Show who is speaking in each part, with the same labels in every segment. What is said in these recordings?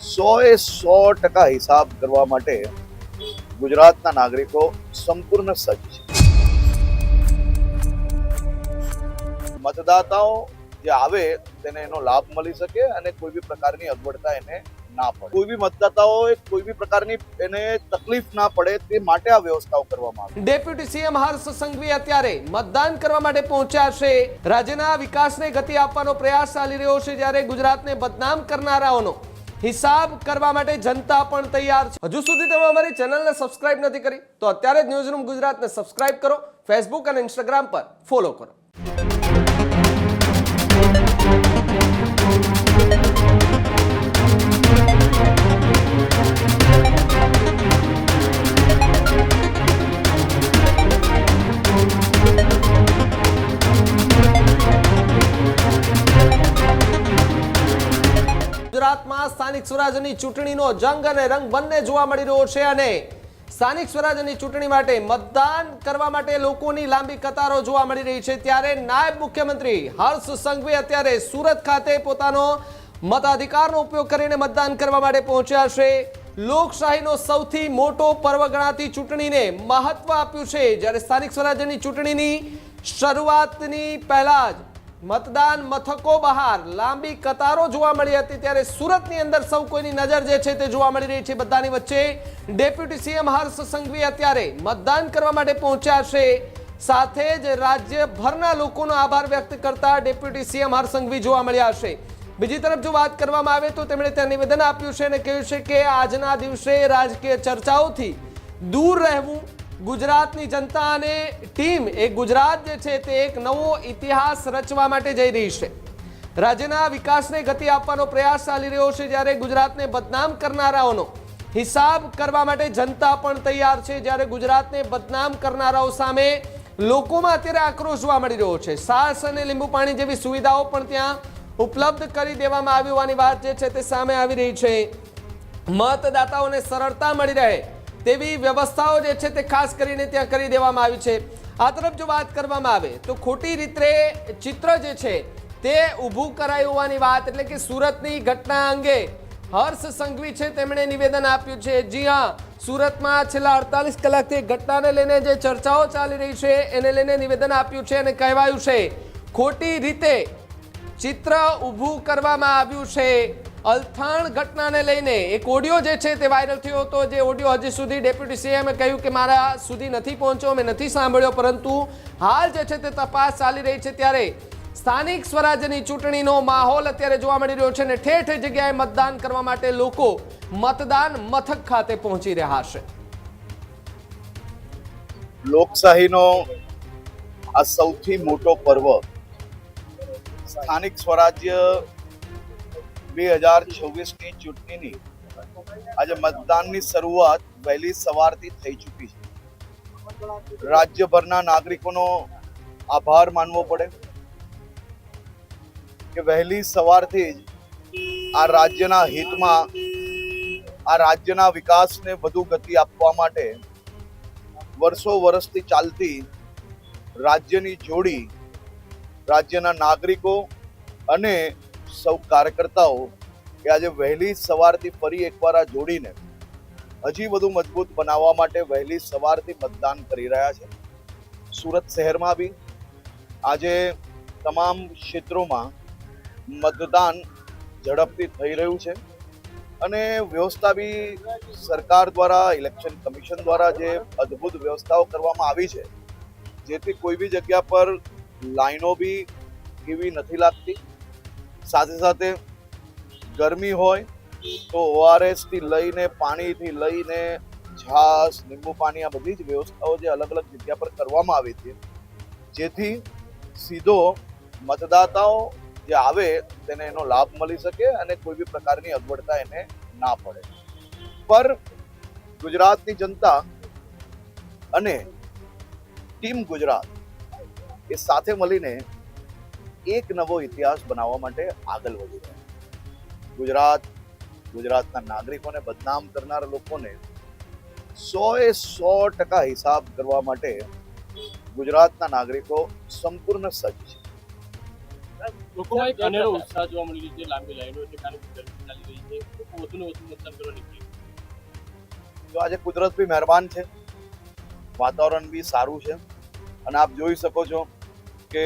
Speaker 1: 100% હિસાબ કરવા માટે ગુજરાતના નાગરિકો સંપૂર્ણ સજ્જ છે. મતદાતાઓ જે આવે તેને એનો લાભ મળી શકે અને કોઈ બી પ્રકારની અગવડતા એને ના પડે. કોઈ બી મતદાતાઓએ કોઈ બી પ્રકારની એને તકલીફ ના પડે તે માટે આ વ્યવસ્થાઓ કરવામાં આવી.
Speaker 2: ડેપ્યુટી સીએમ હર્ષ સંઘવી અત્યારે મતદાન કરવા માટે પહોંચ્યા છે. રાજ્યના વિકાસને ગતિ આપવાનો પ્રયાસ ચાલી રહ્યો છે, જ્યારે ગુજરાતને બદનામ કરનારાઓનો હિસાબ કરવા માટે જનતા પણ તૈયાર છે. હજુ સુધી તમે અમારી ચેનલને સબસ્ક્રાઇબ નથી કરી તો અત્યારે જ ન્યૂઝરૂમ ગુજરાતને સબસ્ક્રાઇબ કરો, ફેસબુક અને ઇન્સ્ટાગ્રામ પર ફોલો કરો. ગુજરાતમાં સ્થાનિક સ્વરાજ્યની ચૂંટણીનો જંગ અને રંગ બંને જોવા મળી રહ્યો છે અને સ્થાનિક સ્વરાજ્યની ચૂંટણી માટે મતદાન કરવા માટે લોકોની લાંબી કતારો જોવા મળી રહી છે. ત્યારે નાયબ મુખ્યમંત્રી હર્ષ સંઘવી અત્યારે સુરત ખાતે પોતાનો મતાધિકારનો ઉપયોગ કરીને મતદાન કરવા માટે પહોંચ્યા છે. લોકશાહીનો સૌથી મોટો પર્વ ગણાતી ચૂંટણીને મહત્વ આપ્યું છે. જ્યારે સ્થાનિક સ્વરાજ્યની ચૂંટણીની શરૂઆતની પહેલા જ મતદાન મથકો બહાર લાંબી કતારો જોવા મળી હતી, ત્યારે સુરતની અંદર સૌ કોઈની નજર જે છે તે જોવા મળી રહી છે. બધાની વચ્ચે ડેપ્યુટી સીએમ હર્ષ સંઘવી અત્યારે મતદાન કરવા માટે પહોંચ્યા છે. સાથે જ રાજ્યભરના લોકોનો આભાર વ્યક્ત કરતા ડેપ્યુટી સીએમ હર્ષ સંઘવી જોવા મળ્યા છે. બીજી તરફ જો વાત કરવામાં આવે તો તેમણે ત્યાં નિવેદન આપ્યું છે અને કહ્યું છે કે આજના દિવસે રાજકીય ચર્ચાઓથી દૂર રહેવું. ગુજરાતની જનતા અને ટીમ એક ગુજરાત જે છે તે એક નવો ઇતિહાસ રચવા માટે જઈ રહી છે. રાજ્યના વિકાસને ગતિ આપવાનો પ્રયાસ ચાલી રહ્યો છે, જ્યારે ગુજરાતને બદનામ કરનારાઓનો હિસાબ કરવા માટે જનતા પણ તૈયાર છે. જ્યારે ગુજરાતને બદનામ કરનારાઓ સામે લોકોમાં અત્યારે આક્રોશ જોવા મળી રહ્યો છે. છાશ અને લીંબુ પાણી જેવી સુવિધાઓ પણ ત્યાં ઉપલબ્ધ કરી દેવામાં આવી હોવાની વાત જે છે તે સામે આવી રહી છે. મતદાતાઓને સરળતા મળી રહે તેવી વ્યવસ્થાઓ જે છે તે ખાસ કરીને ત્યાં કરી દેવામાં આવી છે. આ તરફ જો વાત કરવામાં આવે તો ખોટી રીતે ચિત્ર જે છે તે ઊભું કરાયું હોવાની વાત, એટલે કે સુરતની ઘટના અંગે હર્ષ સંઘવી છે તેમણે નિવેદન આપ્યું છે. જી હા, સુરતમાં છેલ્લા 48 કલાકથી ઘટનાને લઈને જે ચર્ચાઓ ચાલી રહી છે એને લઈને નિવેદન આપ્યું છે અને કહેવાયું છે ખોટી રીતે ચિત્ર ઊભું કરવામાં આવ્યું છે. અલથાણ ઘટનાને લઈને એક ઓડિયો જે છે તે વાયરલ થયો હતો, જે ઓડિયો હજી સુધી ડેપ્યુટી સીએમે કહ્યું કે મારા સુધી નથી પહોંચ્યો, મેં નથી સાંભળ્યો, પરંતુ હાલ જે છે તે તપાસ ચાલી રહી છે. ત્યારે સ્થાનિક સ્વરાજ્યની ચૂંટણીનો માહોલ અત્યારે જોવા મળી રહ્યો છે અને ઠેર ઠેર જગ્યાએ મતદાન કરવા માટે લોકો મતદાન મથક ખાતે પહોંચી રહ્યા છે.
Speaker 1: લોકશાહીનો આ સૌથી મોટો પર્વ સ્થાનિક સ્વરાજ્ય 2024ની ચૂંટણીની આજે મતદાનની શરૂઆત વહેલી સવારથી થઈ ચૂકી છે. રાજ્યભરના નાગરિકોનો આભાર માનવો પડે કે વહેલી સવારથી જ આ રાજ્યના હિતમાં, આ રાજ્યના વિકાસને વધુ ગતિ આપવા માટે વર્ષો વર્ષથી ચાલતી રાજ્યની જોડી, રાજ્યના નાગરિકો અને સૌ કાર્યકર્તાઓ કે આજે વહેલી સવારથી ફરી એકવાર આ જોડીને હજી વધુ મજબૂત બનાવવા માટે વહેલી સવારથી મતદાન કરી રહ્યા છે. સુરત શહેરમાં બી આજે તમામ ક્ષેત્રોમાં મતદાન ઝડપથી થઈ રહ્યું છે અને વ્યવસ્થા બી સરકાર દ્વારા, ઇલેક્શન કમિશન દ્વારા જે અદ્ભુત વ્યવસ્થાઓ કરવામાં આવી છે, જેથી કોઈ બી જગ્યા પર લાઈનો બી એવી નથી લાગતી. સાથે સાથે ગરમી હોય તો ORS થી લઈને, પાણીથી લઈને છાશ, લીંબુ પાણી, આ બધી જ વ્યવસ્થાઓ જે અલગ અલગ જગ્યા પર કરવામાં આવી છે, જેથી સીધો મતદાતાઓ જે આવે તેને એનો લાભ મળી શકે અને કોઈ બી પ્રકારની અગવડતા એને ના પડે. પર ગુજરાતની જનતા અને ટીમ ગુજરાત એ સાથે મળીને એક નવો ઇતિહાસ બનાવવા માટે આગળ વધી રહ્યા. ગુજરાતના નાગરિકોને બદનામ કરનાર લોકોને 100% હિસાબ કરવા માટે ગુજરાતના નાગરિકો સંપૂર્ણ સજ્જ છે.
Speaker 3: લોકોમાં એક અનેરો ઉત્સાહ જોવા મળી રહ્યો છે. લાંબી લાઈનો છે, કારણ કે ગરમી ચાલી રહી છે, લોકો વધુને વધુ મતદાન કરવા નીકળી.
Speaker 1: તો આજે કુદરત બી મહેરબાન છે, વાતાવરણ બી સારું છે અને આપ જોઈ શકો છો કે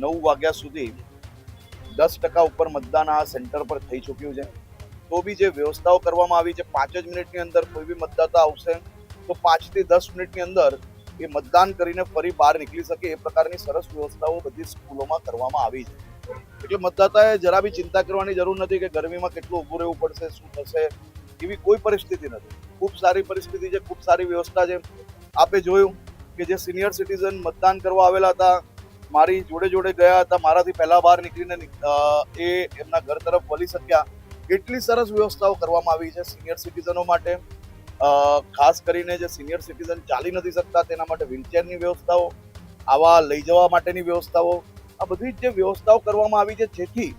Speaker 1: 9 વાગ્યા સુધી 10% ઉપર મતદાન આ સેન્ટર પર થઈ ચૂક્યું છે. તો બી જે વ્યવસ્થાઓ કરવામાં આવી છે, 5 જ મિનિટની અંદર કોઈ બી મતદાતા આવશે તો 5 થી 10 મિનિટની અંદર એ મતદાન કરીને ફરી બહાર નીકળી શકે એ પ્રકારની સરસ વ્યવસ્થાઓ બધી સ્કૂલોમાં કરવામાં આવી છે. એટલે મતદાતાએ જરા બી ચિંતા કરવાની જરૂર નથી કે ગરમીમાં કેટલું ઊભું રહેવું પડશે, શું થશે, એવી કોઈ પરિસ્થિતિ નથી. ખૂબ સારી પરિસ્થિતિ છે, ખૂબ સારી વ્યવસ્થા છે. આપે જોયું કે જે સિનિયર સિટીઝન મતદાન કરવા આવેલા હતા, મારી જોડે જોડે ગયા હતા, મારાથી પહેલા બહાર નીકળીને એ એમના ઘર તરફ વળી શક્યા. એટલી સરસ વ્યવસ્થાઓ કરવામાં આવી છે સિનિયર સિટીઝનો માટે. ખાસ કરીને જે સિનિયર સિટીઝન ચાલી નથી શકતા તેના માટે વ્હીલચેરની વ્યવસ્થાઓ, આવા લઈ જવા માટેની વ્યવસ્થાઓ, આ બધી જ જે વ્યવસ્થાઓ કરવામાં આવી છે જેથી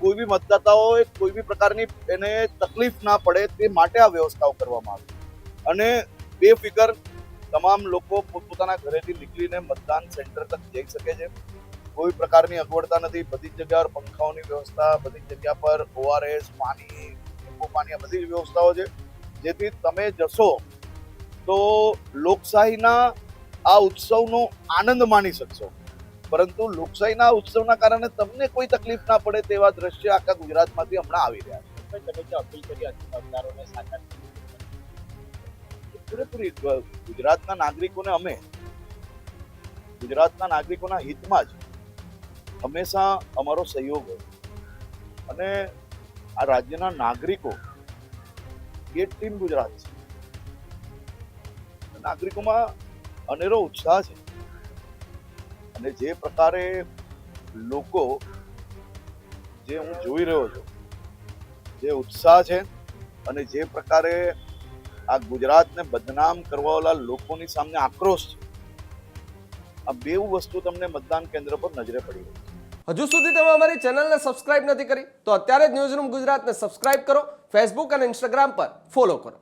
Speaker 1: કોઈ બી મતદાતાઓએ કોઈ બી પ્રકારની એને તકલીફ ના પડે તે માટે આ વ્યવસ્થાઓ કરવામાં આવી. અને બેફિકર તમામ લોકો પોતપોતાના ઘરેથી નીકળીને મતદાન સેન્ટર તક જઈ શકે છે. કોઈ પ્રકારની અગવડતા નથી. બધી જ જગ્યા પર પંખાઓની વ્યવસ્થા, બધી જ જગ્યા પર ORS, પાણી, લીંબુ પાણી, આ બધી જ વ્યવસ્થાઓ છે જેથી તમે જશો તો લોકશાહીના આ ઉત્સવનો આનંદ માણી શકશો. પરંતુ લોકશાહીના ઉત્સવના કારણે તમને કોઈ તકલીફ ના પડે તેવા દ્રશ્ય આખા ગુજરાતમાંથી હમણાં આવી રહ્યા છે.
Speaker 3: તમે જે અપીલ કરી હતી મતદારોને સાચા
Speaker 1: પૂરેપૂરી ગુજરાતના નાગરિકોના હિતમાં જ હંમેશા અમારો સહયોગ હોય અને આ રાજ્યના નાગરિકો એ ટીમ ગુજરાત છે. નાગરિકોમાં અનેરો ઉત્સાહ છે અને જે પ્રકારે લોકો જે હું જોઈ રહ્યો છું, જે ઉત્સાહ છે અને જે પ્રકારે આ ગુજરાતને બદનામ કરવાવાળા લોકોની સામે આક્રોશ છે, આ બેઉ વસ્તુ તમને મતદાન કેન્દ્ર પર નજરે પડી રહી છે.
Speaker 2: હજુ સુધી તમે અમારી ચેનલને સબસ્ક્રાઇબ નથી કરી તો અત્યારે જ ન્યૂઝરૂમ ગુજરાતને સબસ્ક્રાઇબ કરો, ફેસબુક અને ઇન્સ્ટાગ્રામ પર ફોલો કરો.